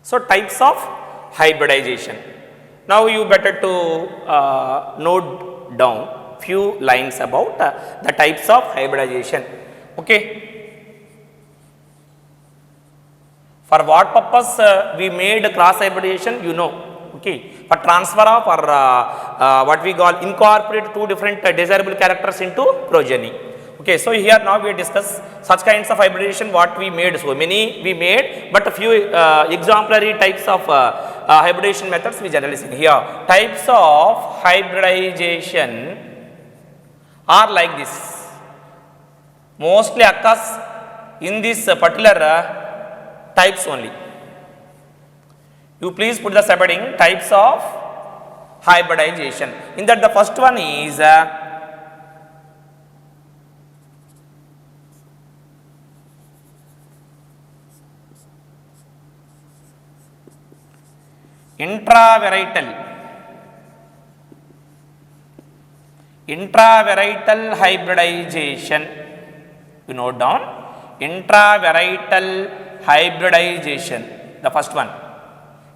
So types of hybridization. Now you better to note down few lines about the types of hybridization. Okay. For what purpose we made cross hybridization, you know. Okay. For transfer of or what we call incorporate two different desirable characters into progeny. Okay, so here now we discuss such kinds of hybridization what we made. So many we made, but a few exemplary types of hybridization methods we generally see here. Types of hybridization are like this. Mostly occurs in this particular types only. You please put the subheading types of hybridization. In that the first one is intravarietal hybridization. You note down intravarietal hybridization, the first one.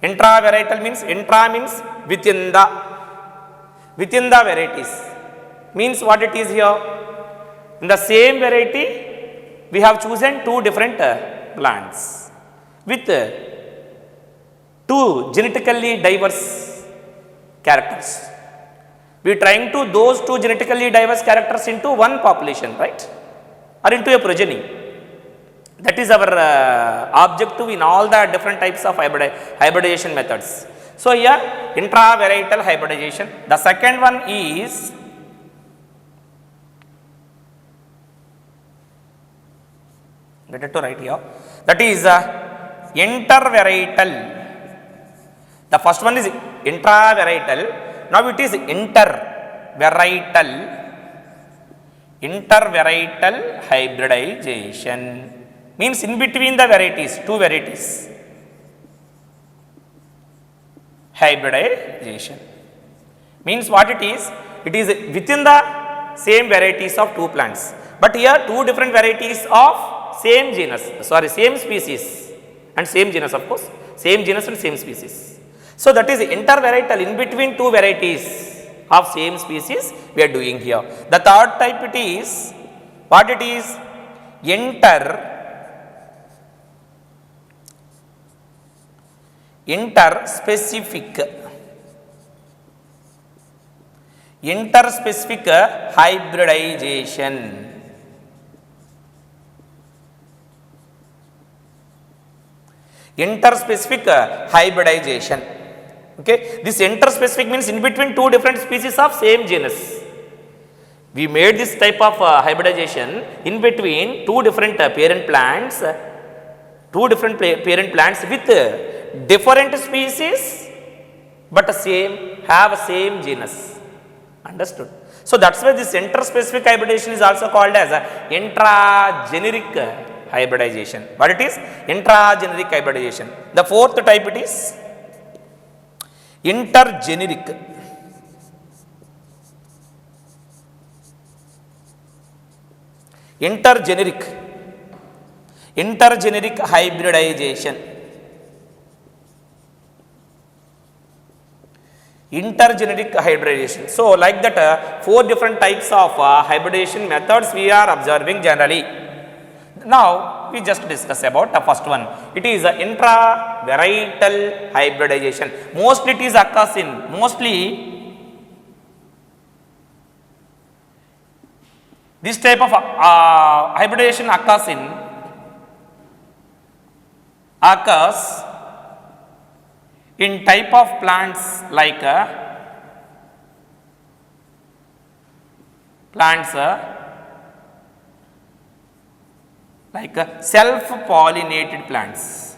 Intravarietal means intra means within the varieties, means what it is here. In the same variety we have chosen two different plants with two genetically diverse characters. We are trying to those two genetically diverse characters into one population, right, or into a progeny. That is our objective in all the different types of hybridization methods. So here intravarietal hybridization. The second one is better to write here. That is intervarietal. The first one is intravarietal. Now it is intervarietal hybridization. Means in between the varieties, two varieties. Hybridization means what it is? It is within the same varieties of two plants, but here two different varieties of same genus, same species and same genus, of course, same genus and same species. So that is intervarietal, in between two varieties of same species we are doing here. The third type it is, what it is? Interspecific hybridization. Interspecific hybridization. Okay, this interspecific means in between two different species of same genus. We made this type of hybridization in between two different parent plants, with different species but have same genus. Understood? So that's why this interspecific hybridization is also called as intrageneric hybridization. What it is? Intrageneric hybridization. The fourth type it is intergeneric. Intergeneric hybridization. Intergeneric hybridization. So like that four different types of hybridization methods we are observing generally. Now we just discuss about the first one. It is intravarietal hybridization. Mostly it is occurs in, this type of hybridization occurs in type of plants like self-pollinated plants.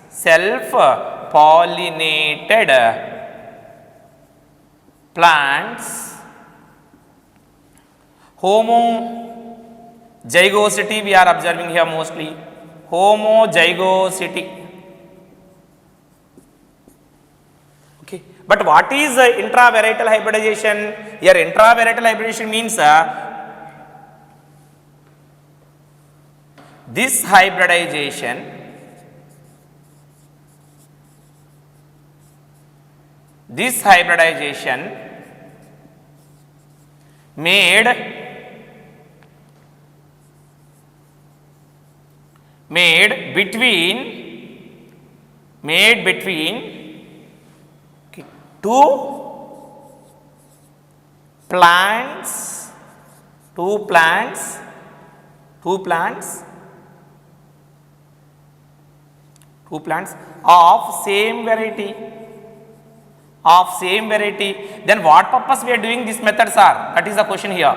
Homozygosity we are observing here mostly. Homozygosity. Okay. But what is intravarietal hybridization? Here intravarietal hybridization means this hybridization this hybridization made between two plants of same variety, then what purpose we are doing this methods are, that is the question here.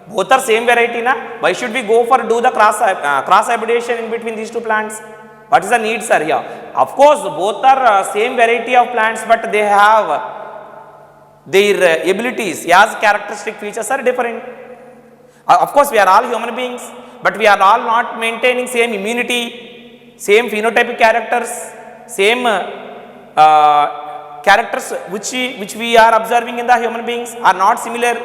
Both are same variety na, why should we go for do the cross hybridization in between these two plants? What is the need, sir, here? Of course both are same variety of plants, but they have their abilities as characteristic features are different. Of course we are all human beings, but we are all not maintaining same immunity, same phenotypic characters, same characters which we are observing in the human beings are not similar.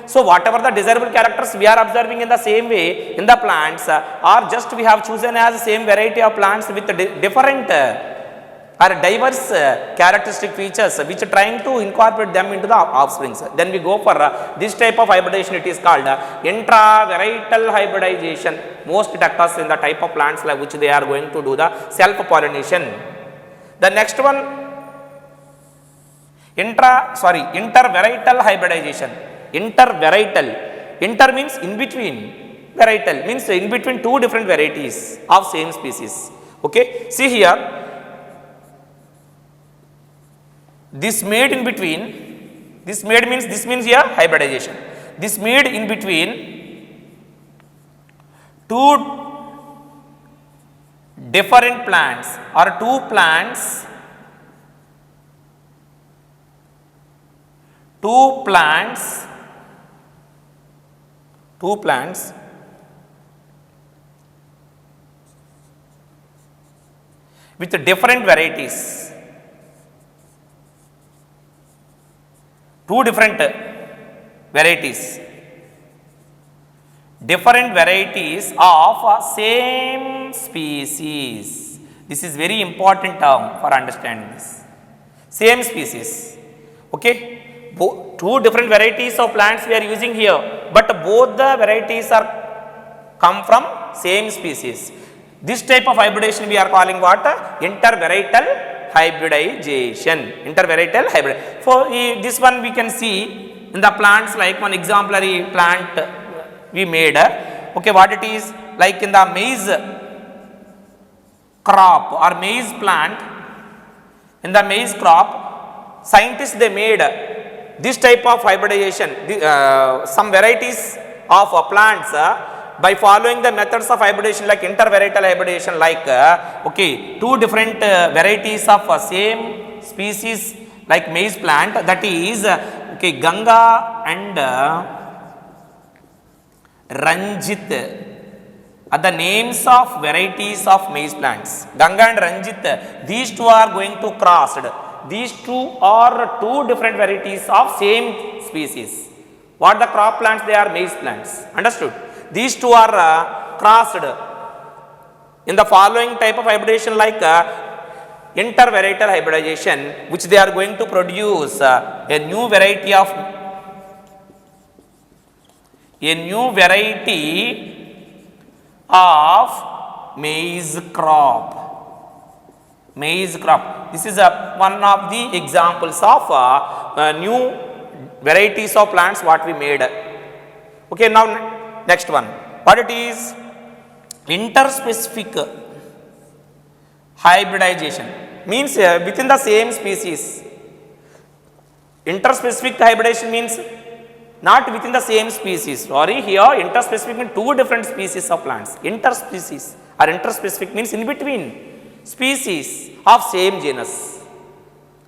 So whatever the desirable characters we are observing in the same way in the plants, or just we have chosen as same variety of plants with different or diverse characteristic features which are trying to incorporate them into the offsprings. Then we go for this type of hybridization. It is called intravarietal hybridization. Most it occurs in the type of plants like which they are going to do the self pollination. The next one, intervarietal hybridization. Intervarietal, inter means in between, varietal means in between two different varieties of same species. Okay, see here, this made in between, this means here hybridization. This made in between two different plants or two plants with different varieties. Two different varieties of same species. This is very important term for understanding this. Same species. Okay, two different varieties of plants we are using here, but both the varieties are come from same species. This type of hybridization we are calling what? Intervarietal hybridization. Intervarietal hybrid. For this one we can see in the plants, like one exemplary plant we made. Okay, what it is, like in the maize crop or maize plant, in the maize crop scientists they made this type of hybridization, some varieties of plants by following the methods of hybridization like intervarietal hybridization, like okay, two different varieties of same species like maize plant, that is okay, Ganga and Ranjit are the names of varieties of maize plants. Ganga and Ranjit, these two are going to crossed. These two are two different varieties of same species. What the crop plants? They are maize plants. Understood? These two are crossed in the following type of hybridization like intervarietal hybridization, which they are going to produce a new variety of maize crop. This is one of the examples of new varieties of plants what we made. Okay, now next one, what it is? Interspecific hybridization means within the same species. Interspecific hybridization means not within the same species. Sorry, here interspecific means two different species of plants. Interspecies or interspecific means in between species of same genus.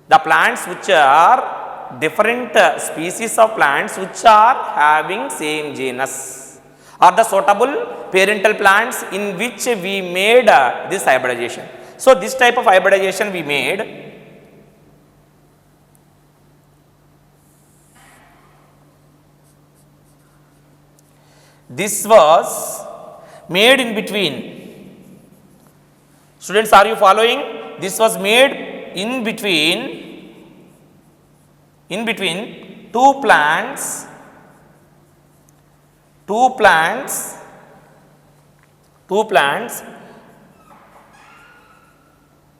The plants which are different species of plants which are having same genus are the suitable parental plants in which we made this hybridization. So this type of hybridization we made. This was made in between. Students, are you following? This was made in between in between two plants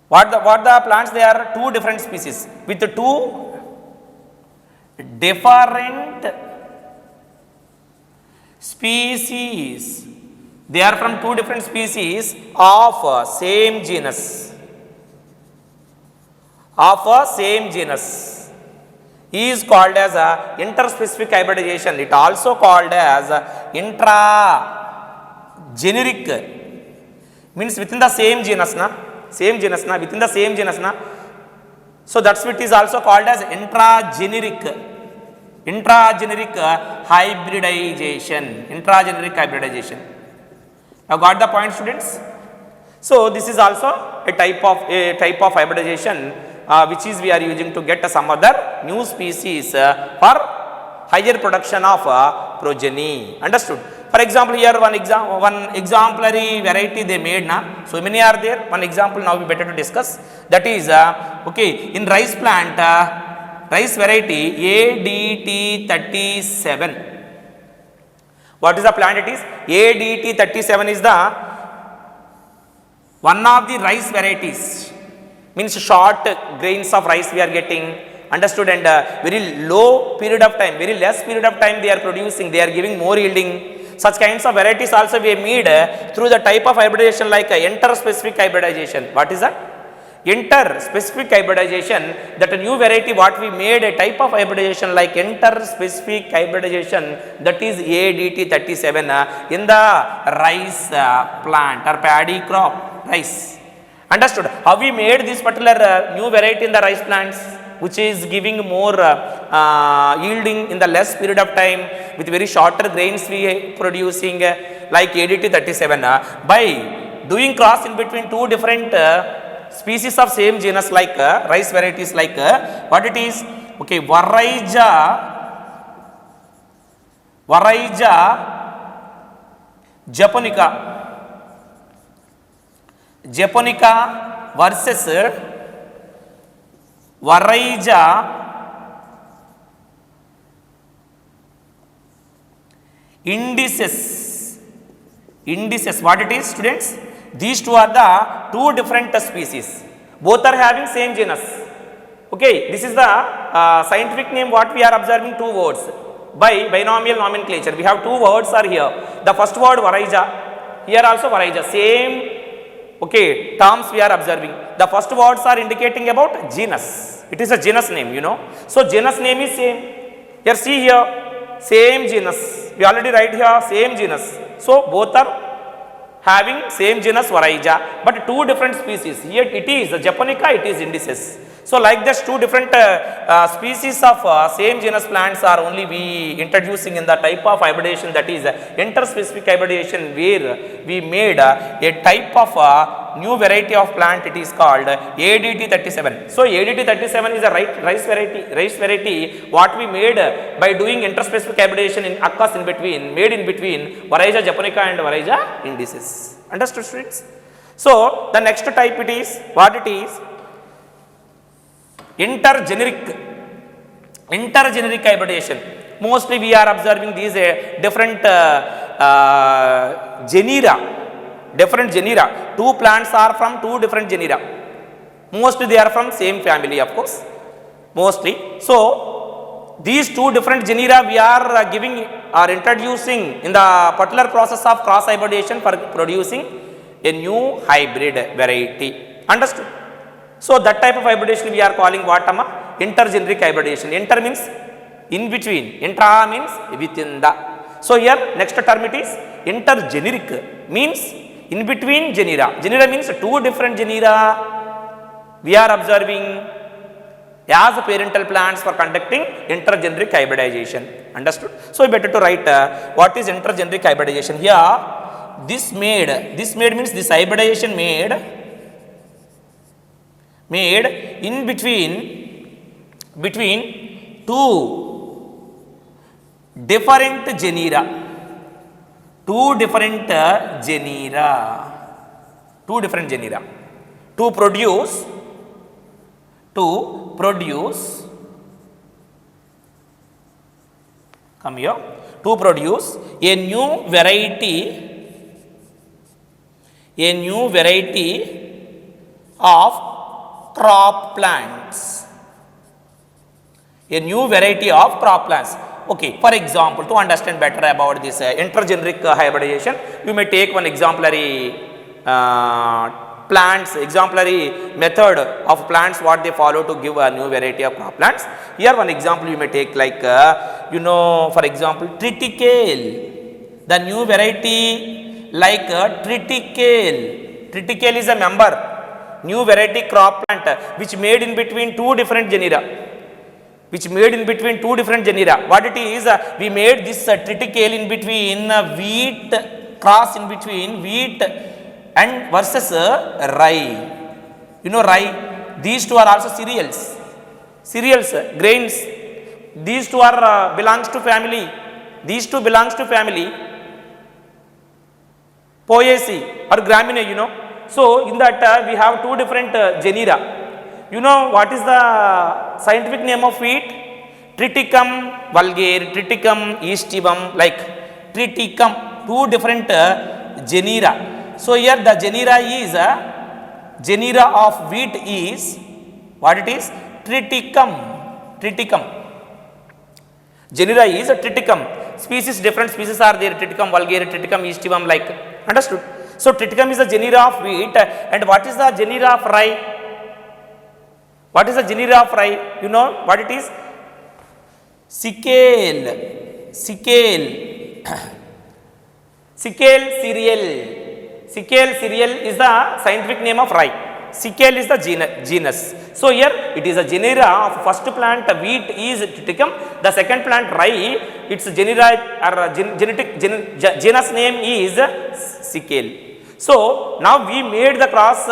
what the plants, they are two different species with two different species. They are from two different species of same genus. Is called as a interspecific hybridization. It also called as intrageneric. Means within the same genus na. Within the same genus na. So that's what is also called as intrageneric hybridization. Now got the point, students? So this is also a type of hybridization which is we are using to get some other new species for higher production of progeny. Understood? For example, here one exemplary variety they made na. So many are there. One example now we better to discuss. That is okay, in rice plant, rice variety ADT37. What is the plant? It is ADT37 is the one of the rice varieties. Means short grains of rice we are getting. Understood? And very low period of time, very less period of time they are producing, they are giving more yielding. Such kinds of varieties also we made through the type of hybridization like interspecific hybridization. What is that? Interspecific hybridization, that a new variety what we made a type of hybridization like interspecific hybridization, that is ADT37 in the rice plant or paddy crop rice. Understood? How we made this particular new variety in the rice plants which is giving more yielding in the less period of time with very shorter grains we producing like ADT37 by doing cross in between two different species of same genus like rice varieties like what it is? Okay, Varija japonica versus Varija indices. What it is, students? These two are the two different species. Both are having same genus. Okay, this is the scientific name what we are observing, two words by binomial nomenclature. We have two words are here. The first word Varija, here also Varija, same okay terms we are observing. The first words are indicating about genus. It is a genus name, you know. So genus name is same. Here see here, same genus. We already write here same genus. So both are having same genus Varija, but two different species. Here it is japonica, it is indices. So like this two different species of same genus plants are only we introducing in the type of hybridization, that is interspecific hybridization, where we made a type of new variety of plant. It is called ADT37. So ADT37 is a rice variety what we made by doing interspecific hybridization made in between Varija japonica and Varija indices. Understood, students? So the next type it is what it is? Intergeneric hybridization. Mostly we are observing these different genera. Two plants are from two different genera. Mostly they are from same family, of course. Mostly. So these two different genera we are introducing in the particular process of cross hybridization for producing a new hybrid variety. Understood? So that type of hybridization we are calling what? Intergeneric hybridization. Inter means in between, intra means within the. So here next term it is intergeneric, means in between genera. Genera means two different genera we are observing as parental plants for conducting intergeneric hybridization. Understood? So better to write what is intergeneric hybridization. Here this made means this hybridization made in between two different genera. Two different genera to produce come here, to produce a new variety of crop plants. A new variety of crop plants. Okay, for example, to understand better about this intergeneric hybridization, you may take one exemplary exemplary method of plants what they follow to give a new variety of crop plants. Here one example you may take like for example triticale, the new variety like triticale. Triticale is a member new variety crop plant which made in between two different genera. What it is, we made this triticale in between wheat, cross in between wheat and versus rye. You know rye, these two are also cereals, grains. These two are belongs to family. Poaceae or Graminae, you know. So in that we have two different genera. You know what is the scientific name of wheat? Triticum vulgare, Triticum aestivum, like Triticum, two different genera. So here the genera of wheat is what it is? Triticum. Genera is Triticum. Species, different species are there. Triticum vulgare, Triticum aestivum, like, understood? So Triticum is the genera of wheat, and what is the genera of rye? You know what it is? Sickle cereal. Sickle cereal is the scientific name of rye. Sickle is the genus. So here it is a genera of first plant wheat is Triticum. The second plant rye, its genera or genus name is Sickle. So now we made the cross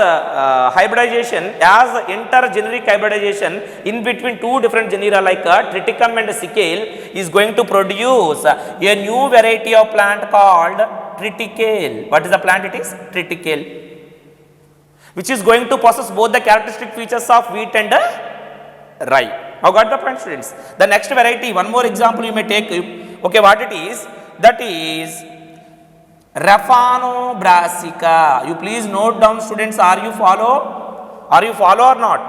hybridization as intergeneric hybridization in between two different genera like Triticum and Sickle is going to produce a new variety of plant called Triticale. What is the plant? It is Triticale, which is going to possess both the characteristic features of wheat and rye. Now got the point, students? The next variety, one more example you may take. Okay, what it is? That is Raphanobrassica. You please note down, students. Are you follow or not?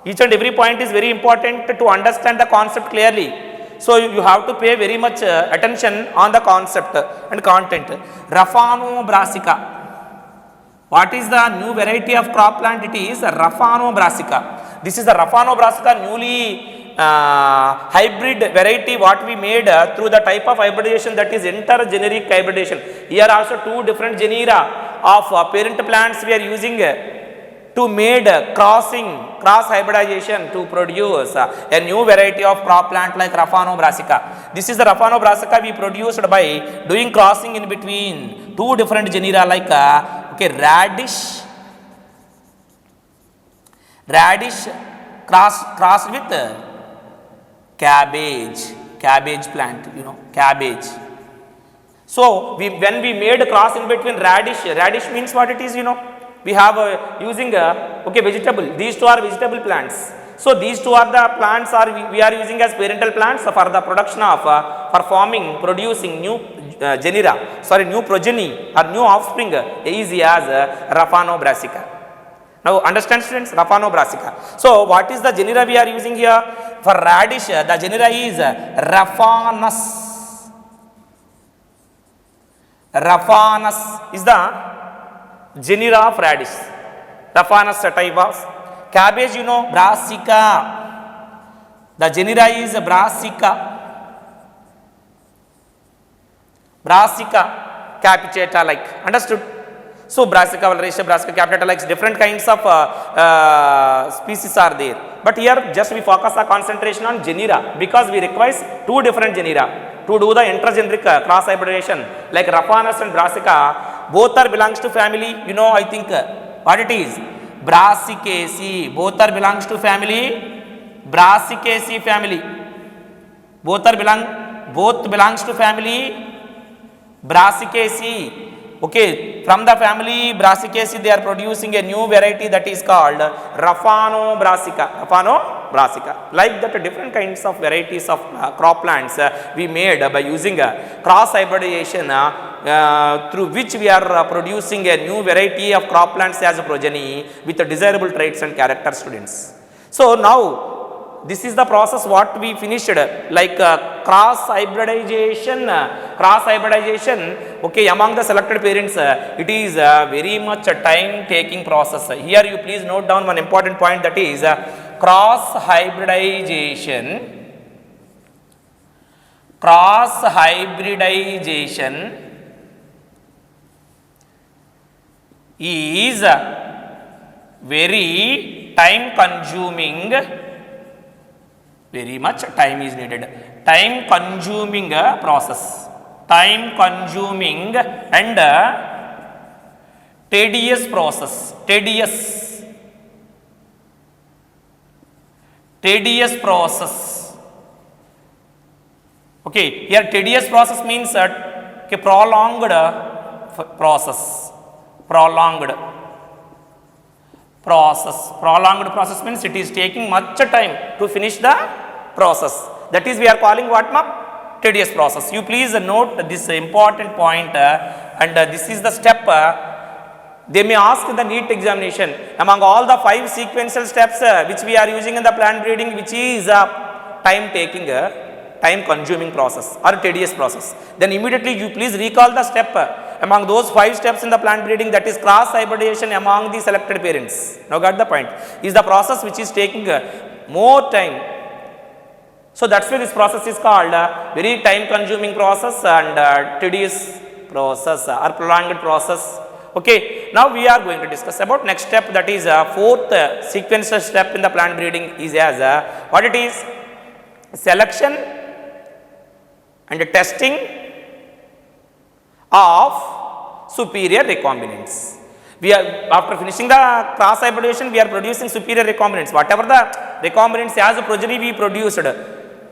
Each and every point is very important to understand the concept clearly. So you have to pay very much attention on the concept and content. Raphanobrassica. What is the new variety of crop plant? It is Raphanobrassica. This is the Raphanobrassica newly hybrid variety what we made through the type of hybridization, that is intergeneric hybridization. Here also two different genera of parent plants we are using to made cross hybridization to produce a new variety of crop plant like Raphanobrassica. This is the Raphanobrassica we produced by doing crossing in between two different genera like radish crossed with cabbage plant, you know, cabbage. So when we made a cross in between radish means what it is, you know, we have using vegetable. These two are vegetable plants. So these two are the plants we are using as parental plants for the production of producing new new progeny or new offspring is as Raphanobrassica. Now understand, students, Raphanobrassica. So what is the genera we are using here? For radish, the genera is Raphanus. Raphanus is the genera of radish. Raphanus sativa. Cabbage, you know, Brassica. The genera is Brassica. Brassica capitata, like, understood? So Brassica vulgaris, Brassica capitata, like, different kinds of species are there. But here just we focus our concentration on genera because we require two different genera to do the intergeneric cross hybridization like Raphanus and Brassica. Both are belongs to family, you know, I think what it is? Brassicaceae. Both are belongs to family Brassicaceae family. Both belongs to family Brassicaceae. Okay, from the family Brassicaceae they are producing a new variety that is called Raphanobrassica. brassica. Like that, different kinds of varieties of crop plants we made by using cross hybridization, through which we are producing a new variety of crop plants as a progeny with desirable traits and character, students. So now this is the process what we finished, like cross hybridization, okay, among the selected parents. It is very much a time taking process. Here you please note down one important point, that is cross hybridization is very time consuming, very much time is needed, time consuming process, time consuming and tedious process, tedious process. Okay, here tedious process means prolonged process, prolonged process means it is taking much time to finish the process. That is we are calling what, ma'am? Tedious process. You please note this important point, and this is the step they may ask in the NEET examination, among all the 5 sequential steps which we are using in the plant breeding, which is time taking, time consuming process or tedious process. Then immediately you please recall the step among those 5 steps in the plant breeding, that is cross hybridization among the selected parents. Now got the point? Is the process which is taking more time. So that's why this process is called very time consuming process and tedious process or prolonged process. Okay, now we are going to discuss about next step, that is 4th sequential step in the plant breeding is as what it is? Selection and testing of superior recombinants. We are, after finishing the cross hybridization, we are producing superior recombinants. Whatever the recombinants as a progeny we produced,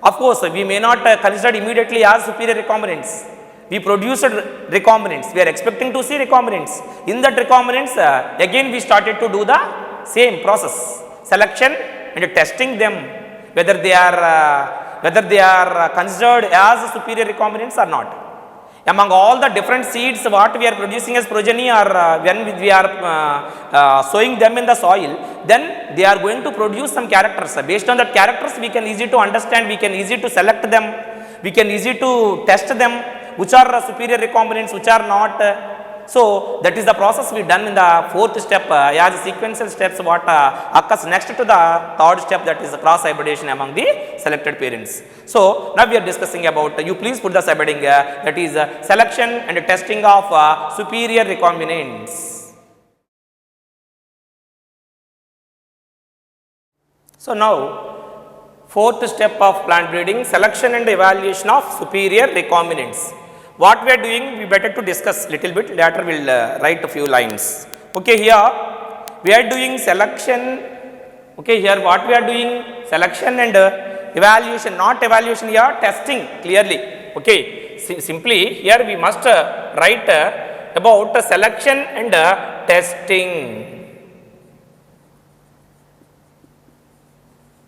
of course we may not consider immediately as superior recombinants. We produced recombinants. We are expecting to see recombinants. In that recombinants, again we started to do the same process, selection and testing them, whether they are considered as superior recombinants or not. Among all the different seeds what we are producing as progeny, or when we are sowing them in the soil, then they are going to produce some characters. Based on that characters, we can easy to understand, we can easy to select them, we can easy to test them, which are superior recombinants, which are not. So that is the process we done in the 4th step as sequential steps what occurs next to the 3rd step, that is cross hybridization among the selected parents. So now we are discussing about, you please put the subheading, that is selection and testing of superior recombinants. So now 4th step of plant breeding, selection and evaluation of superior recombinants. What we are doing, we better to discuss little bit, later we will write a few lines. Okay, here we are doing selection. Okay, here what we are doing, selection and evaluation, not evaluation here, testing clearly. Okay, simply here we must write about selection and testing.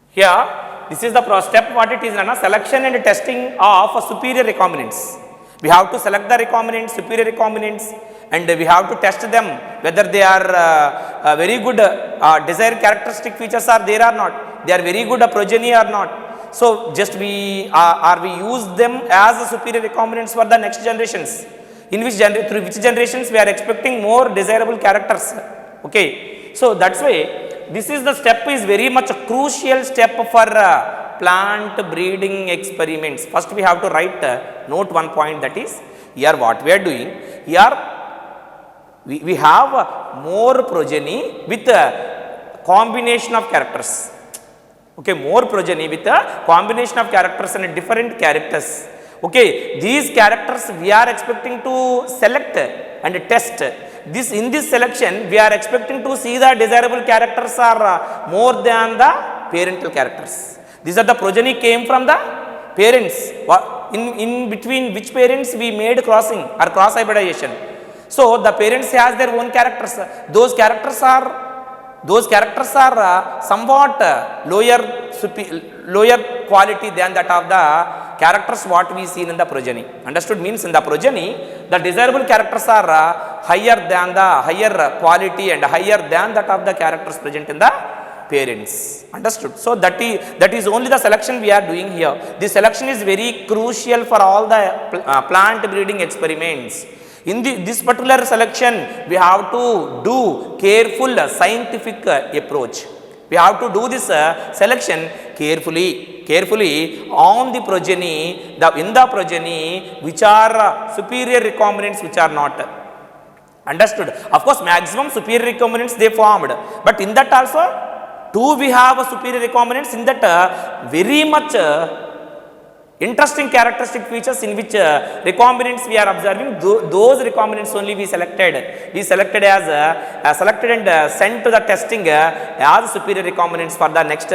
Here this is the step what it is, selection and testing of superior recombinants. We have to select the recombinants, superior recombinants, and we have to test them whether they are very good desired characteristic features are there or not, they are very good progeny or not. So just we use them as superior recombinants for the next generations, in which through which generations we are expecting more desirable characters. Okay, so that's why this is the step is very much a crucial step for plant breeding experiments. First we have to write note one point, that is here what we are doing, here we have more progeny with a combination of characters. Okay, more progeny with a combination of characters and different characters. Okay, these characters we are expecting to select and test. In this selection we are expecting to see the desirable characters are more than the parental characters. These are the progeny came from the parents, in between which parents we made crossing or cross hybridization. So the parents has their own characters. Those characters are those characters are somewhat lower quality than that of the characters what we seen in the progeny. Understood? Means in the progeny, the desirable characters are higher than the higher quality and higher than that of the characters present in the parents. Understood? So that is only the selection we are doing here. This selection is very crucial for all the plant breeding experiments. In this particular selection, we have to do careful scientific approach. We have to do this selection carefully on the progeny, in the progeny which are superior recombinants, which are not. Understood? Of course, maximum superior recombinants they formed, but in that also, too we have a superior recombinants in that very much interesting characteristic features in which recombinants we are observing, those recombinants only we selected as selected and sent to the testing as superior recombinants for the next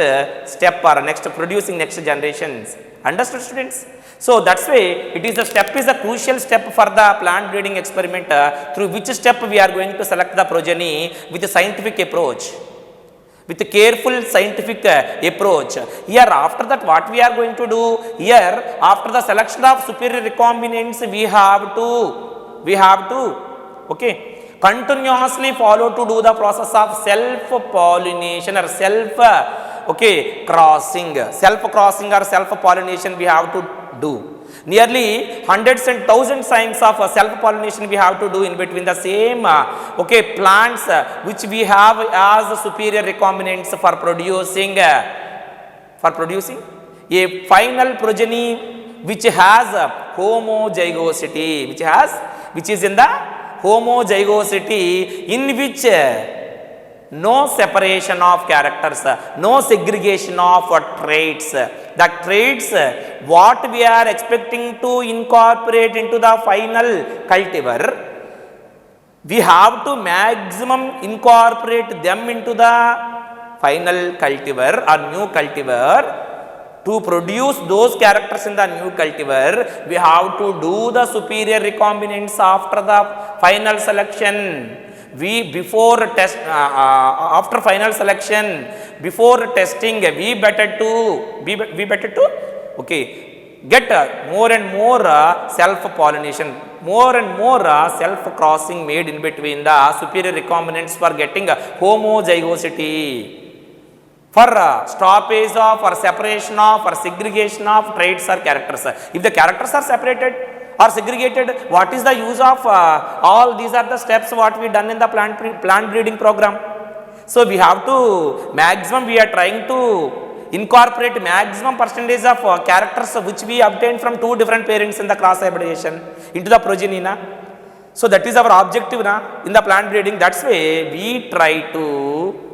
step or next producing next generations. Understood, students? So that's why it is a crucial step for the plant breeding experiment through which step we are going to select the progeny with a scientific approach. With a careful scientific approach. Here after that what we are going to do, here after the selection of superior recombinants we have to okay, continuously follow to do the process of self-pollination or crossing or self-pollination we have to do. Nearly hundreds and thousands signs of self-pollination we have to do in between the same plants which we have as superior recombinants for producing a final progeny which has homozygosity, which is in the homozygosity in which no separation of characters, no segregation of traits. The traits what we are expecting to incorporate into the final cultivar, we have to maximum incorporate them into the final cultivar or new cultivar. To produce those characters in the new cultivar, we have to do the superior recombinants after the final selection. After final selection, before testing, we better to get more and more self-pollination, more and more self-crossing made in between the superior recombinants for getting homozygosity, for stoppage of, or separation of, or segregation of traits or characters. If the characters are separated or segregated, what is the use of all these are the steps what we done in the plant breeding program. So we have to we are trying to incorporate maximum percentage of characters which we obtained from two different parents in the cross hybridization into the progeny. So that is our objective in the plant breeding. That's why we try to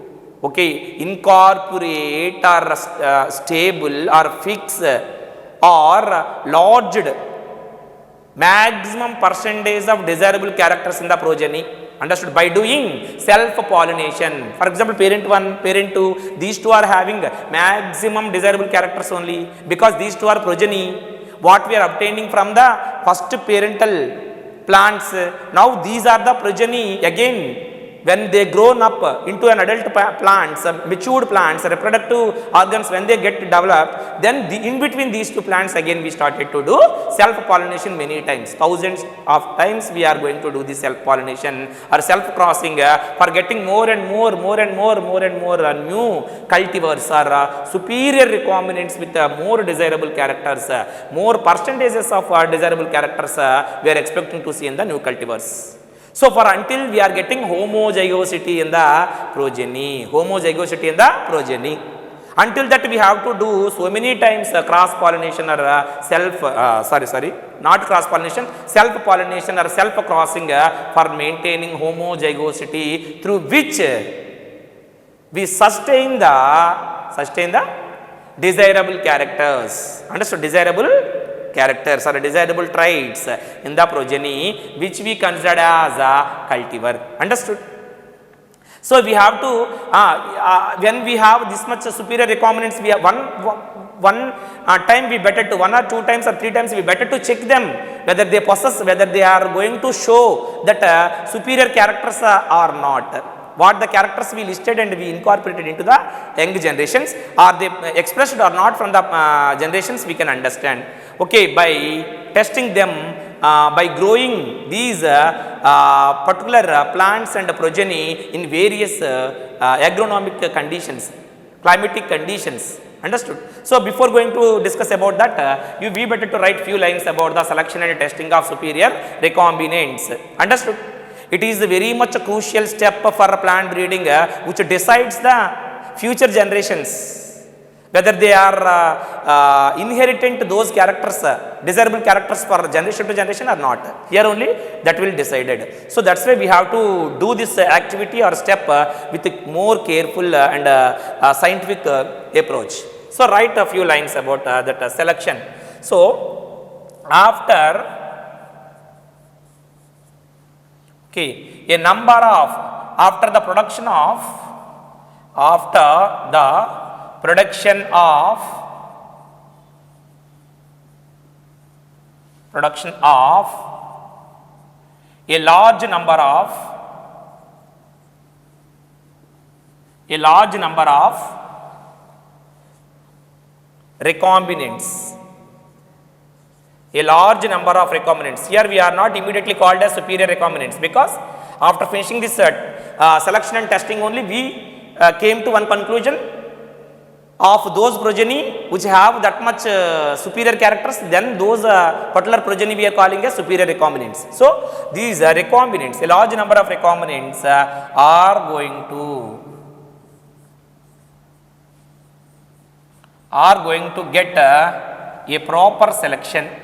incorporate or stable or fix or lodged maximum percentage of desirable characters in the progeny. Understood? By doing self-pollination. For example, parent 1, parent 2, these two are having maximum desirable characters only, because these two are progeny what we are obtaining from the first parental plants. Now these are the progeny again. When they grown up into an adult plants, matured plants, reproductive organs, when they get developed, then in between these two plants again we started to do self-pollination many times. Thousands of times we are going to do this self-pollination or self-crossing for getting more and more new cultivars or superior recombinants with more desirable characters, more percentages of desirable characters we are expecting to see in the new cultivars. So for until we are getting homozygosity in the progeny, until that we have to do so many times cross-pollination or self-pollination or self-crossing for maintaining homozygosity, through which we sustain the desirable characters. Understood? Desirable characters or desirable traits in the progeny which we consider as a cultivar. Understood? So we have to when we have this much superior recombinants, we have one time we better to 1 or 2 times or 3 times we better to check them whether they possess, whether they are going to show that superior characters or not. what the characters we listed and we incorporated into the young generations, are they expressed or not from the generations, we can understand. Okay, by testing them, by growing these particular plants and progeny in various agronomic conditions, climatic conditions. Understood? So before going to discuss about that, we better to write few lines about the selection and testing of superior recombinants. Understood? It is a very much a crucial step for plant breeding, which decides the future generations, whether they are inheritant those characters, desirable characters for generation to generation or not. Here only that will decided. So that's why we have to do this activity or step with a more careful and scientific approach. So write a few lines about that selection. So after a number of, after the production of a large number of recombinants. A large number of recombinants. Here we are not immediately called as superior recombinants, because after finishing this selection and testing only, we came to one conclusion of those progeny which have that much superior characters, then those particular progeny we are calling as superior recombinants. So these recombinants, a large number of recombinants are going to get a proper selection,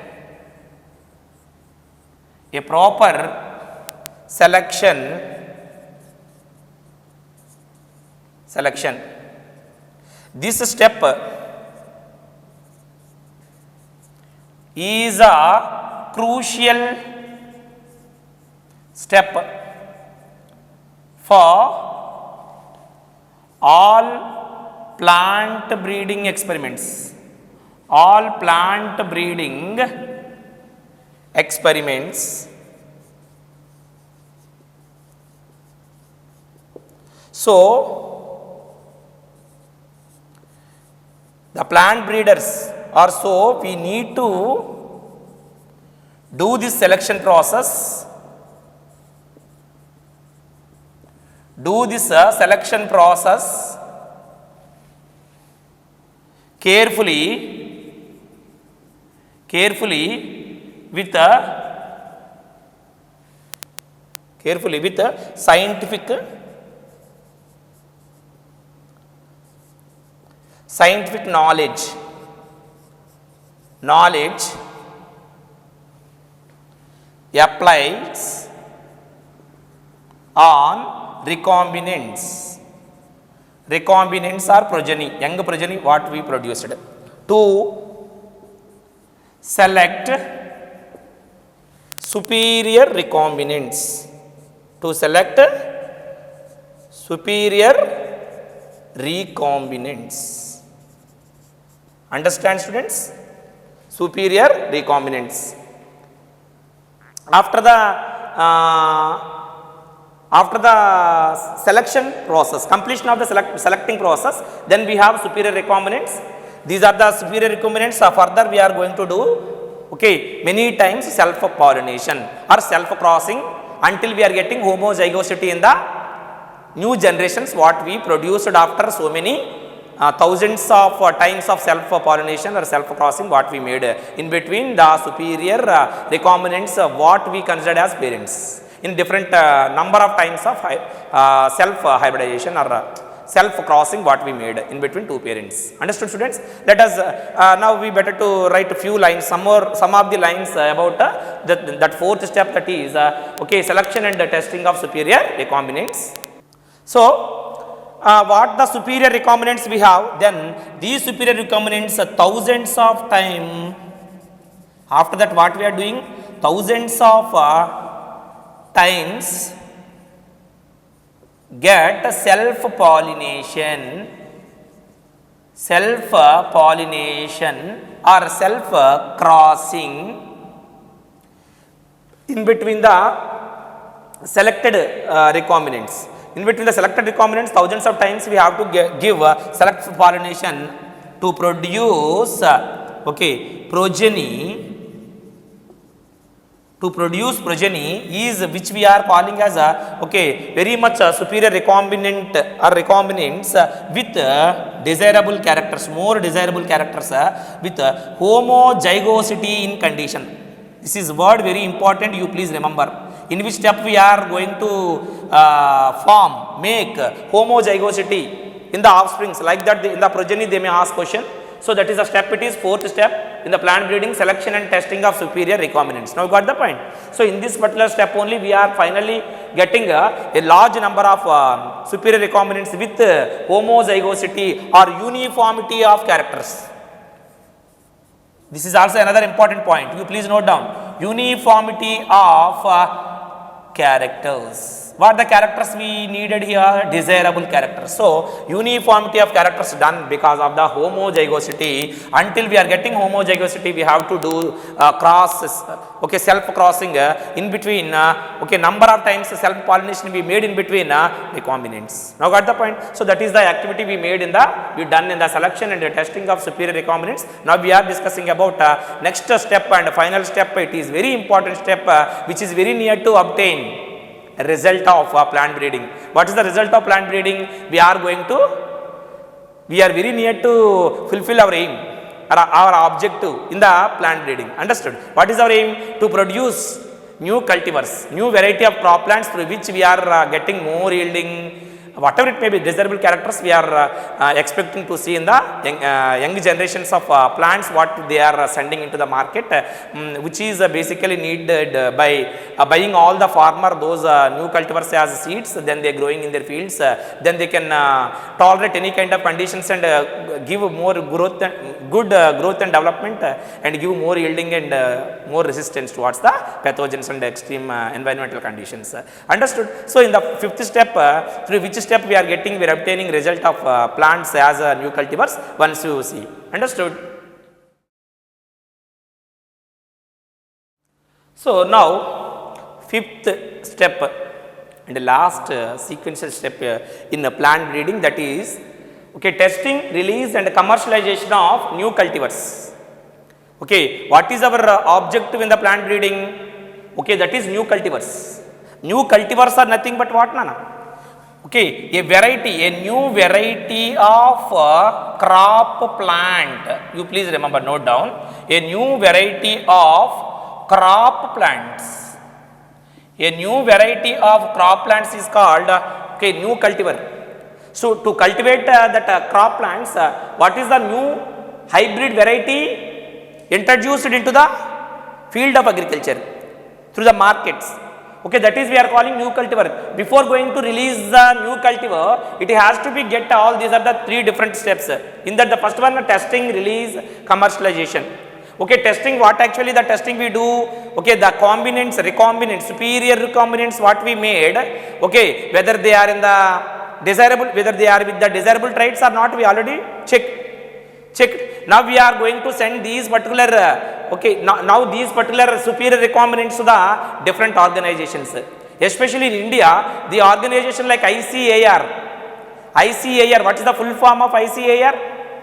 This step is a crucial step for all plant breeding experiments. So the plant breeders, or so we need to do this selection process, carefully with scientific knowledge applies on recombinants. Recombinants are progeny, young progeny what we produced, to select superior recombinants. Understand, students? Superior recombinants. After the selection process, completion of the selecting process, then we have superior recombinants. These are the superior recombinants. Further we are going to do, many times self-pollination or self-crossing until we are getting homozygosity in the new generations what we produced after so many thousands of times of self-pollination or self-crossing what we made in between the superior recombinants what we considered as parents in different number of times of self-hybridization or self-crossing what we made in between two parents. Understood, students? Let us now we better to write a few lines, some of the lines about that fourth step, that is selection and testing of superior recombinants. So what the superior recombinants we have, then these superior recombinants thousands of time, after that what we are doing, thousands of times get self-pollination or self-crossing in between the selected recombinants. In between the selected recombinants, thousands of times we have to give select pollination to produce progeny. To produce progeny is which we are calling as very much superior recombinant or recombinants with desirable characters, more desirable characters with homozygosity in condition. This is word very important, you please remember. In which step we are going to make homozygosity in the offsprings, like that in the progeny they may ask question. So that is the step, it is fourth step in the plant breeding, selection and testing of superior recombinants. Now you got the point. So in this particular step only we are finally getting a large number of superior recombinants with homozygosity or uniformity of characters. This is also another important point, you please note down, uniformity of characters. What the characters we needed here? Desirable characters. So uniformity of characters done because of the homozygosity. Until we are getting homozygosity, we have to do crosses, self crossing in between, number of times self pollination we made in between recombinants. Now got the point. So that is the activity we made in we done in the selection and the testing of superior recombinants. Now we are discussing about next step and final step. It is very important step which is very near to obtain a result of plant breeding. What is the result of plant breeding? We are very near to fulfill our aim, our objective in the plant breeding. Understood? What is our aim? To produce new cultivars, new variety of crop plants through which we are getting more yielding, whatever it may be, desirable characters we are expecting to see in the young generations of plants what they are sending into the market, which is basically needed by buying all the farmer those new cultivars as seeds, then they are growing in their fields, then they can tolerate any kind of conditions and give more growth and good growth and development and give more yielding and more resistance towards the pathogens and extreme environmental conditions. Understood? So in the fifth step, through which step we are obtaining result of plants as new cultivars once you see. Understood? So now fifth step and the last sequential step in plant breeding, that is testing, release and commercialization of new cultivars. What is our objective in the plant breeding? That is new cultivars. New cultivars are nothing but what, Nana? A new variety of crop plant. You please remember, note down, a new variety of crop plants. A new variety of crop plants is called new cultivar. So to cultivate that crop plants, what is the new hybrid variety introduced into the field of agriculture through the markets? That is we are calling new cultivar. Before going to release the new cultivar, it has to be get all these are the three different steps. In that the first one, testing, release, commercialization. Testing, what actually the testing we do? The recombinants, superior recombinants what we made, whether they are in the desirable, whether they are with the desirable traits or not, we already checked. Now we are going to send these particular now these particular superior recombinants to the different organizations, especially in India, the organization like ICAR, what is the full form of ICAR?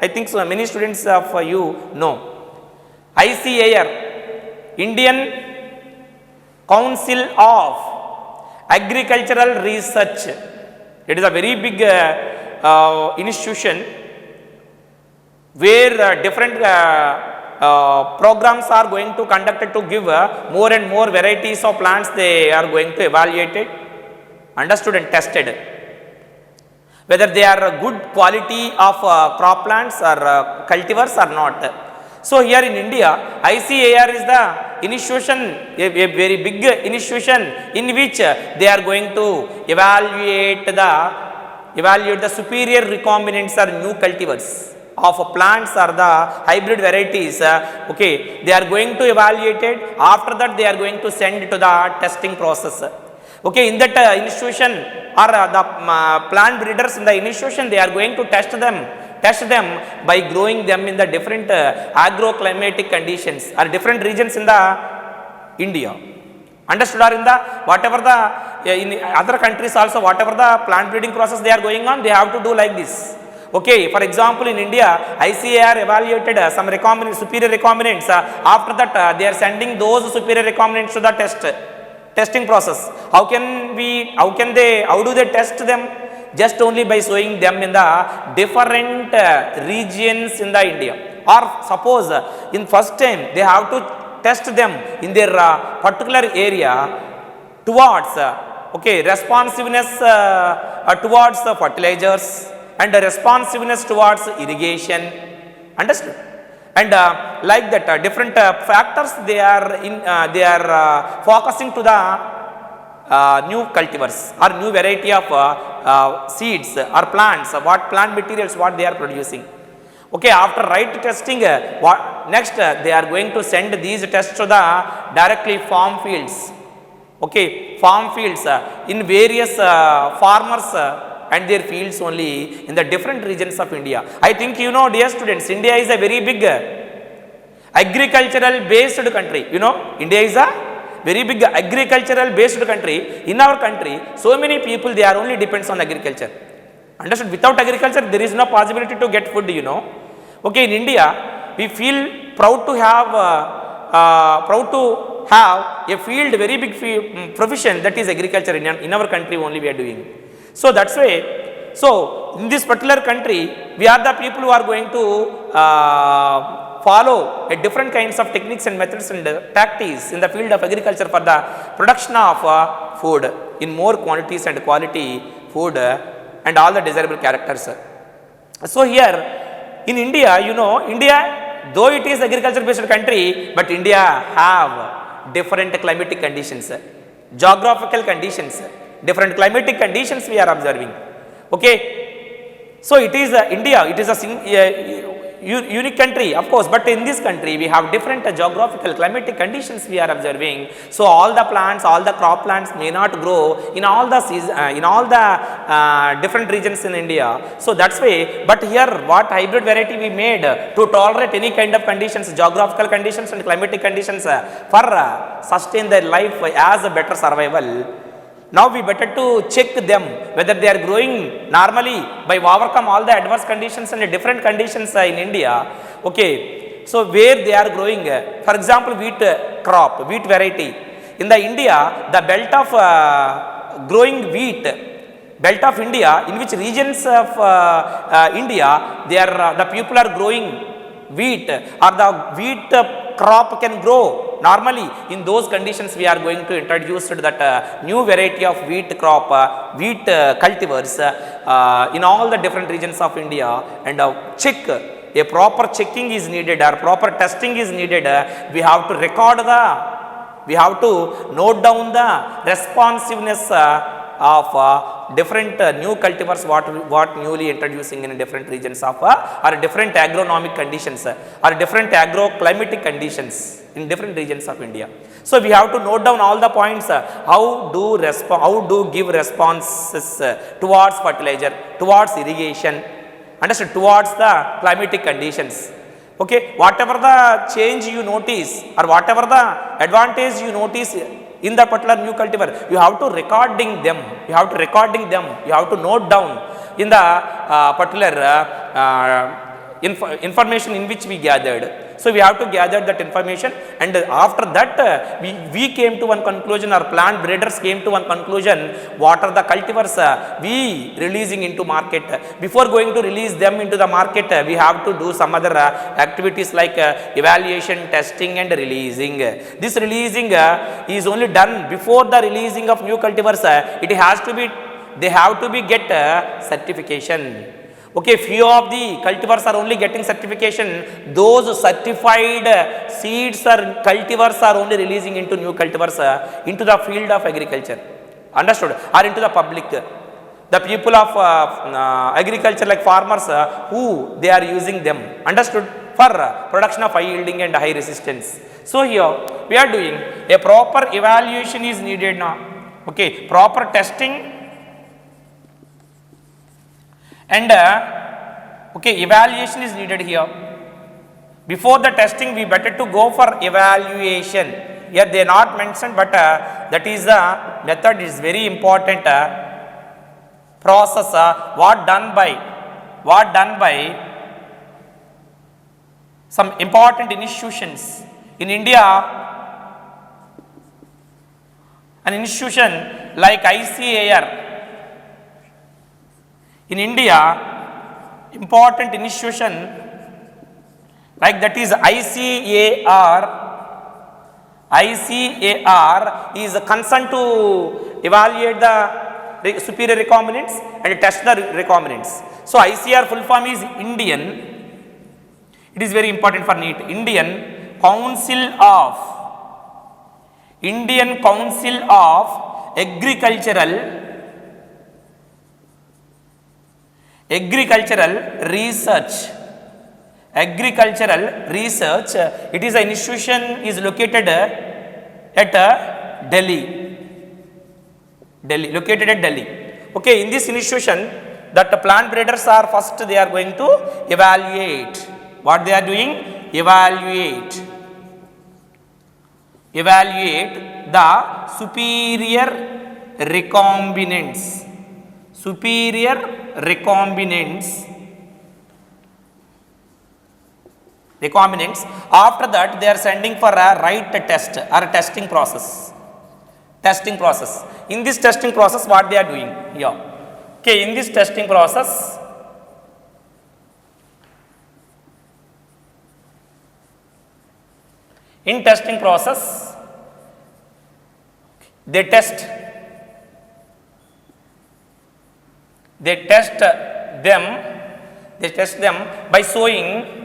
I think so many students of you know. ICAR, Indian Council of Agricultural Research. It is a very big institution where different programs are going to conducted to give more and more varieties of plants they are going to evaluate it, understood and tested, whether they are good quality of crop plants or cultivars or not. So here in India, ICAR is the institution, a very big institution in which they are going to evaluate the superior recombinants or new cultivars of plants or the hybrid varieties. They are going to evaluate it. After that, they are going to send it to the testing process. In that institution or the plant breeders in the institution, they are going to test them by growing them in the different agroclimatic conditions or different regions in the India. Understood? Or in the whatever the in other countries also, whatever the plant breeding process they are going on, they have to do like this. Okay, for example, in India, ICAR evaluated some superior recombinants. After that, they are sending those superior recombinants to the testing process. How do they test them? Just only by showing them in the different regions in the India. Or suppose in first time they have to test them in their particular area towards responsiveness towards fertilizers and responsiveness towards irrigation. Understood? And like that different factors they are focusing to the new cultivars or new variety of seeds or plants, what plant materials what they are producing. Okay, after right testing, what next they are going to send these tests to the directly farm fields. Okay, farm fields in various farmers and their fields only in the different regions of India. I think you know, dear students, India is a very big agricultural based country. You know, India is a very big agricultural based country. In our country, so many people they are only depends on agriculture. Understood? Without agriculture, there is no possibility to get food, you know. Okay, in India, we feel proud to have a field, very big profession, that is agriculture. In our country only we are doing. So that's why, so in this particular country, we are the people who are going to follow a different kinds of techniques and methods and tactics in the field of agriculture for the production of food in more quantities and quality food and all the desirable characters. So here in India, you know, India, though it is agriculture based country, but India have different climatic conditions, geographical conditions, different climatic conditions we are observing. Okay, so it is India, it is a unique country, of course, but in this country we have different geographical climatic conditions we are observing. So all the plants, all the crop plants may not grow in all the different regions in India. So that's why, but here what hybrid variety we made to tolerate any kind of conditions, geographical conditions and climatic conditions for sustain their life as a better survival. Now we better to check them whether they are growing normally by overcome all the adverse conditions and different conditions in India. Okay, so where they are growing, for example, wheat crop, wheat variety. In the India, the belt of growing wheat, belt of India, in which regions of India, they are the people are growing wheat or the wheat crop can grow normally. In those conditions we are going to introduce that new variety of wheat crop, wheat cultivars in all the different regions of India, and check, a proper checking is needed or proper testing is needed. We have to record we have to note down the responsiveness of different new cultivars what newly introducing in different regions of or different agronomic conditions or different agroclimatic conditions in different regions of India. So we have to note down all the points, how do give responses towards fertilizer, towards irrigation, understood, towards the climatic conditions. Okay, whatever the change you notice or whatever the advantage you notice in that particular new cultivar, you have to recording them, you have to note down in the particular information in which we gathered. So we have to gather that information, and after that we came to one conclusion, or plant breeders came to one conclusion, what are the cultivars we releasing into market. Before going to release them into the market, we have to do some other activities like evaluation, testing and releasing. This releasing is only done before the releasing of new cultivars. They have to be get certification. Okay, few of the cultivars are only getting certification. Those certified seeds or cultivars are only releasing into new cultivars into the field of agriculture. Understood? Or into the public. The people of agriculture, like farmers, who they are using them. Understood? For production of high yielding and high resistance. So here we are doing a proper evaluation is needed now. Okay, proper testing and evaluation is needed here. Before the testing, we better to go for evaluation. Here they are not mentioned, but that is the method is very important process. What done by some important institutions in India. An institution like ICAR in India, important institution like that is ICAR is concerned to evaluate the superior recombinants and test the recombinants. So ICAR full form is Indian, it is very important for NEET, Indian Council of Agricultural Research. It is an institution is located at Delhi. Located at Delhi. Okay, in this institution, that plant breeders are first they are going to evaluate. What they are doing? Evaluate the superior recombinants. After that, they are sending for a right test or a testing process. In this testing process, what they are doing here? Okay, in this testing process, they test them by sowing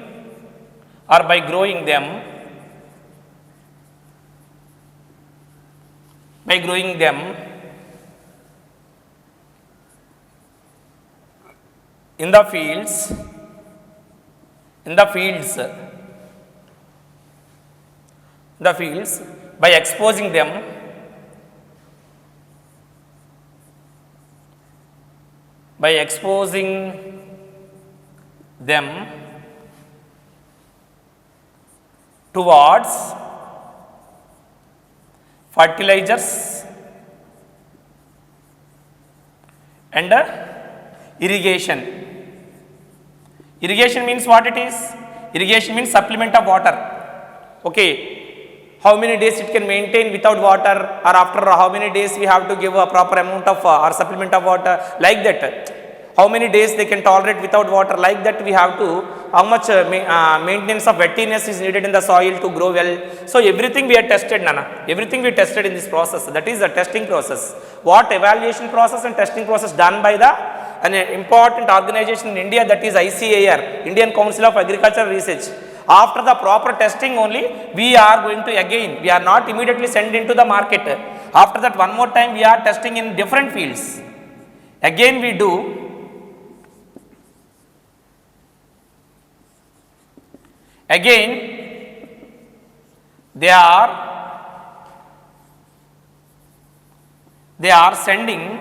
or by growing them in the fields by exposing them towards fertilizers and irrigation. Irrigation means what it is? Irrigation means supplement of water. Okay, how many days it can maintain without water, or after how many days we have to give a proper amount of or supplement of water, like that. How many days they can tolerate without water, like that we have to, how much maintenance of wettiness is needed in the soil to grow well. So everything we have tested, Nana. Everything we tested in this process. That is the testing process. What evaluation process and testing process done by an important organization in India, that is ICAR, Indian Council of Agricultural Research. After the proper testing only, we are going to again, we are not immediately sent into the market. After that, one more time we are testing in different fields. Again we do. Again, they are sending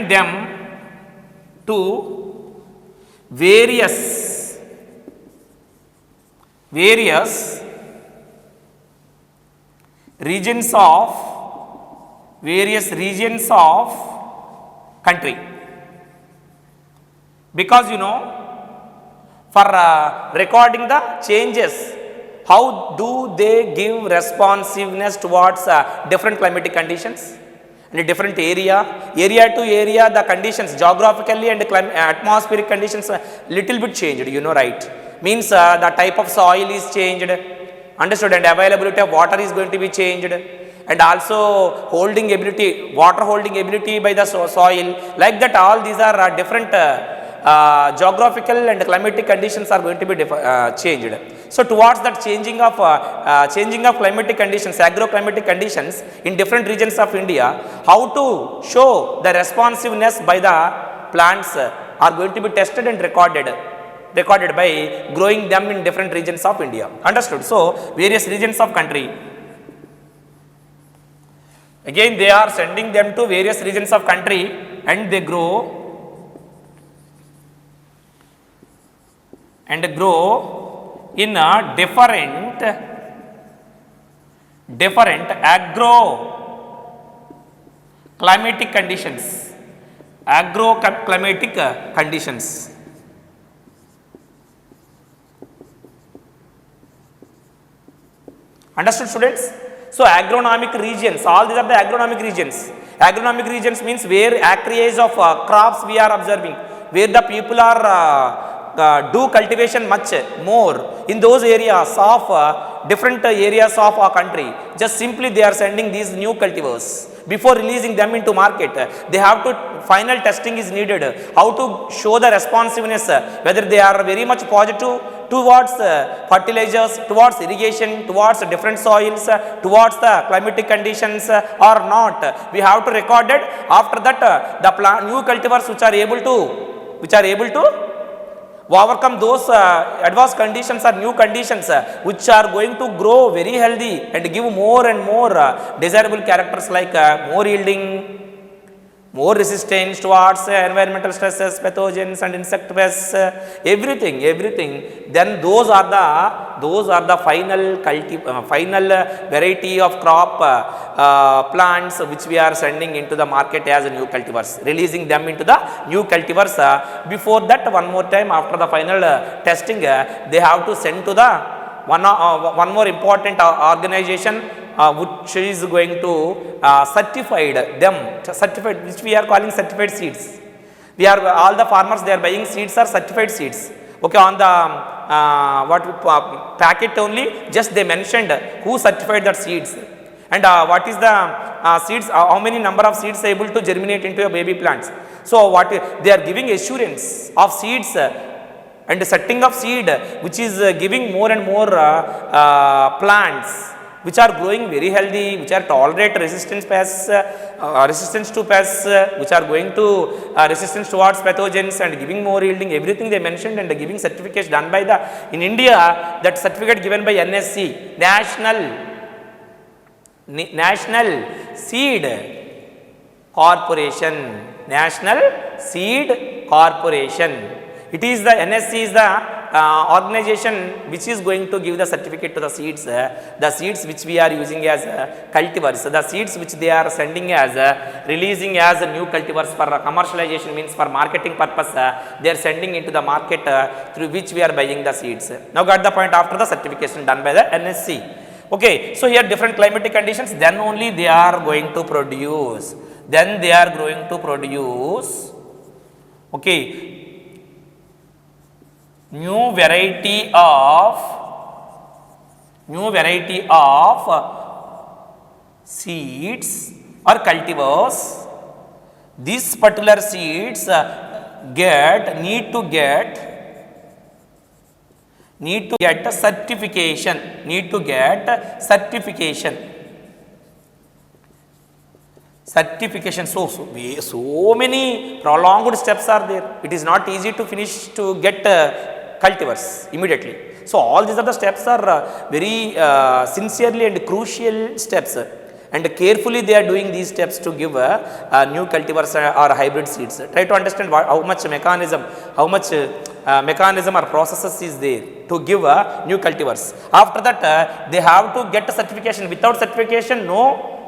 them to various regions of country. Because for recording the changes, how do they give responsiveness towards different climatic conditions in a different area to area, the conditions geographically and atmospheric conditions little bit changed, right? Means the type of soil is changed, understood, and availability of water is going to be changed, and also water holding ability by the soil, like that. All these are different geographical and climatic conditions are going to be changed. So towards that changing of climatic conditions, agroclimatic conditions in different regions of India, how to show the responsiveness by the plants are going to be tested and recorded by growing them in different regions of India. Understood? So various regions of country. Again, they are sending them to various regions of country and they grow in different agro climatic conditions. Agro-climatic conditions. Understood, students? So agronomic regions, all these are the agronomic regions. Agronomic regions means where acreage of crops we are observing, where the people are do cultivation much more in those areas of different areas of our country. Just simply they are sending these new cultivars. Before releasing them into market, they have to, final testing is needed, how to show the responsiveness, whether they are very much positive towards fertilizers, towards irrigation, towards different soils, towards the climatic conditions or not. We have to record it. After that, the new cultivars which are able to overcome those adverse conditions or new conditions which are going to grow very healthy and give more and more desirable characters like more yielding, more resistance towards environmental stresses, pathogens and insect pests, everything. Then those are the final variety of crop plants which we are sending into the market as new cultivars, releasing them into the new cultivars. Before that, one more time, after the final testing, they have to send to the one more important organization which is going to certified, which we are calling certified seeds. We are, all the farmers they are buying seeds are certified seeds. Okay, on the packet only, just they mentioned who certified that seeds and what is the seeds, how many number of seeds able to germinate into your baby plants. So what they are giving assurance of seeds and setting of seed which is giving more and more plants which are growing very healthy, which are tolerate resistance pests, resistance to pests, which are going to resistance towards pathogens and giving more yielding, everything they mentioned, and giving certificates done by the, in India, that certificate given by NSC, National Seed Corporation, National Seed Corporation. It is the NSC is the organization which is going to give the certificate to the seeds which we are using as cultivars, the seeds which they are sending as releasing as new cultivars for commercialization, means for marketing purpose, they are sending into the market through which we are buying the seeds. Now got the point after the certification done by the NSC. Okay, so here different climatic conditions, then only they are going to produce, okay, new variety of seeds or cultivars. These particular seeds need to get certification. So many prolonged steps are there. It is not easy to finish to get cultivars immediately. So all these are the steps are very sincerely and crucial steps, and carefully they are doing these steps to give new cultivars or hybrid seeds. Try to understand how much mechanism or processes is there to give new cultivars. After that, they have to get a certification. Without certification, no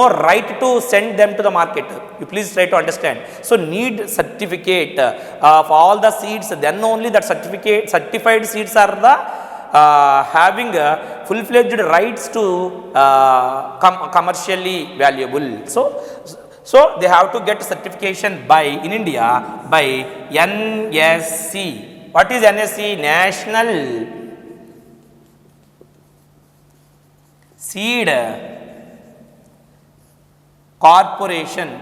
right to send them to the market. You please try to understand. So need certificate of all the seeds, then only that certified seeds are the having full-fledged rights to commercially valuable. So they have to get certification by, in India, by NSC. What is NSC? National Seed Corporation.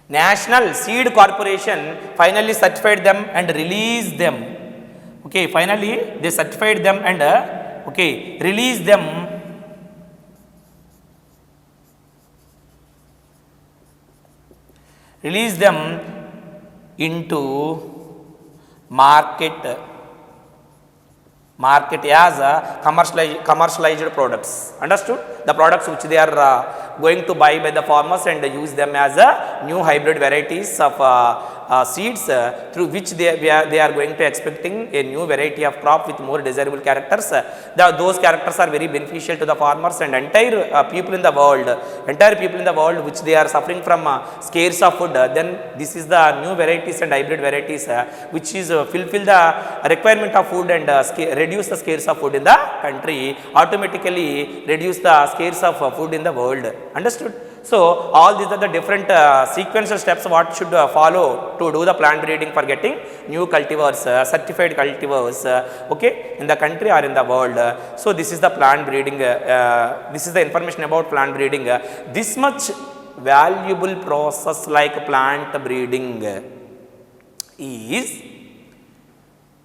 National Seed Corporation finally certified them and released them. Okay, finally they certified them and released them into market as commercialized products. Understood? The products which they are going to buy by the farmers and use them as a new hybrid varieties of seeds through which they are going to expecting a new variety of crop with more desirable characters. Those characters are very beneficial to the farmers and entire people in the world which they are suffering from scarce of food. Then this is the new varieties and hybrid varieties which is fulfill the requirement of food and reduce the scarce of food in the country, automatically reduce the scarce of food in the world. Understood? So all these are the different sequential steps what should follow to do the plant breeding for getting new cultivars, certified cultivars, okay, in the country or in the world. So this is the plant breeding, this is the information about plant breeding. This much valuable process like plant breeding is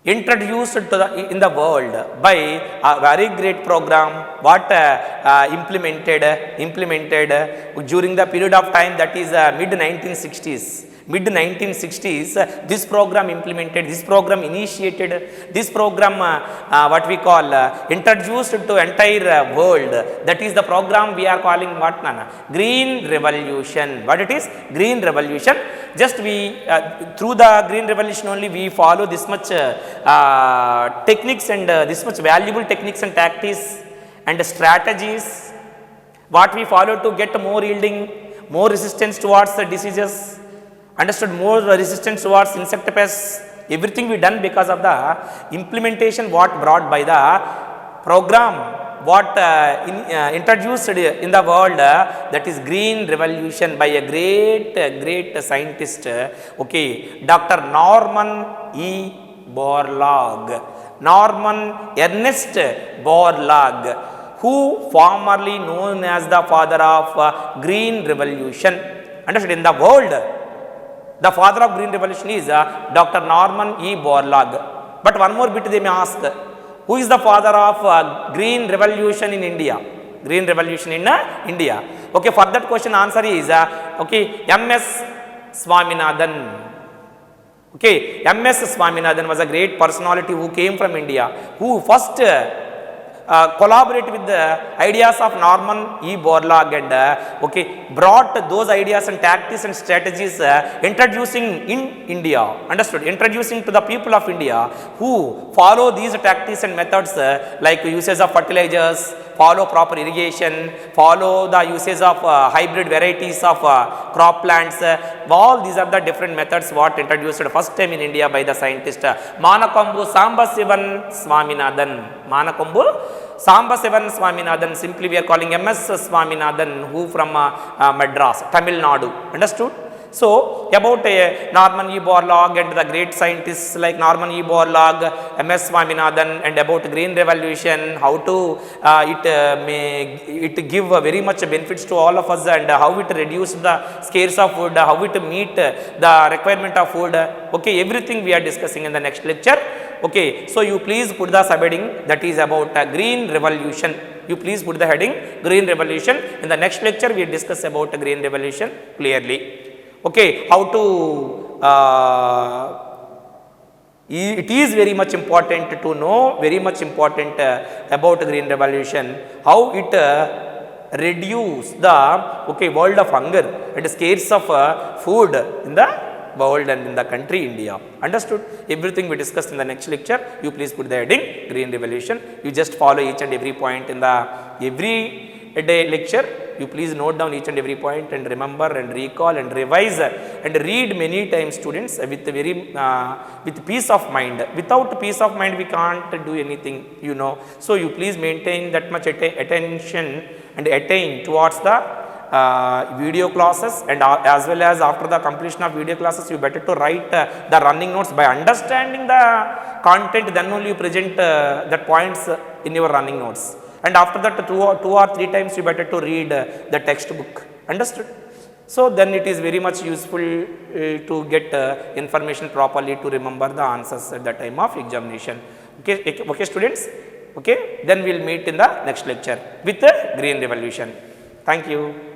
introduced to in the world by a very great program what implemented during the period of time that is mid 1960s. This program implemented, this program initiated, this program what we call introduced to entire world. That is the program we are calling what, Nana? Green Revolution. What it is? Green Revolution. Just we through the Green Revolution only we follow this much techniques and this much valuable techniques and tactics and strategies what we follow to get more yielding, more resistance towards the diseases, understood, more resistance towards insect pests. Everything we done because of the implementation what brought by the program what introduced in the world, that is Green Revolution by a great scientist, okay, Dr. Norman E. Borlaug, Norman Ernest Borlaug, who formerly known as the father of Green Revolution. Understood? In the world, the father of Green Revolution is Dr. Norman E. Borlaug. But one more bit they may ask, who is the father of Green Revolution in India? Green Revolution in India. Okay, for that question answer is okay, M.S. Swaminathan. Okay, M.S. Swaminathan was a great personality who came from India, who first collaborate with the ideas of Norman E. Borlaug and okay, brought those ideas and tactics and strategies introducing in India. Understood? Introducing to the people of India who follow these tactics and methods like usage of fertilizers, follow proper irrigation, follow the usage of hybrid varieties of crop plants. All these are the different methods what introduced first time in India by the scientist Manakombu Sambasivan Swaminathan. Manakombu Sambasivan Swaminathan, simply we are calling M.S. Swaminathan, who from Madras, Tamil Nadu. Understood? So about Norman E. Borlaug and the great scientists like Norman E. Borlaug, M.S. Swaminathan, and about Green Revolution, how to it give very much benefits to all of us and how it reduce the scarce of food, how it meet the requirement of food. Okay, everything we are discussing in the next lecture. Okay, so you please put the subheading that is about Green Revolution. You please put the heading Green Revolution. In the next lecture we discuss about Green Revolution clearly. Okay, how to it is very much important to know, very much important about Green Revolution, how it reduce the okay world of hunger and scarce of food in the world and in the country India. Understood? Everything we discussed in the next lecture. You please put the heading Green Revolution. You just follow each and every point in the every day lecture. You please note down each and every point and remember and recall and revise and read many times, students, with very with peace of mind. Without peace of mind we can't do anything, you know. So you please maintain that much attention and attain towards the video classes, and as well as after the completion of video classes you better to write the running notes. By understanding the content, then only you present that points in your running notes, and after that two or three times you better to read the textbook. Understood? So then it is very much useful to get information properly, to remember the answers at the time of examination. Okay students? Okay, then we will meet in the next lecture with the Green Revolution. Thank you.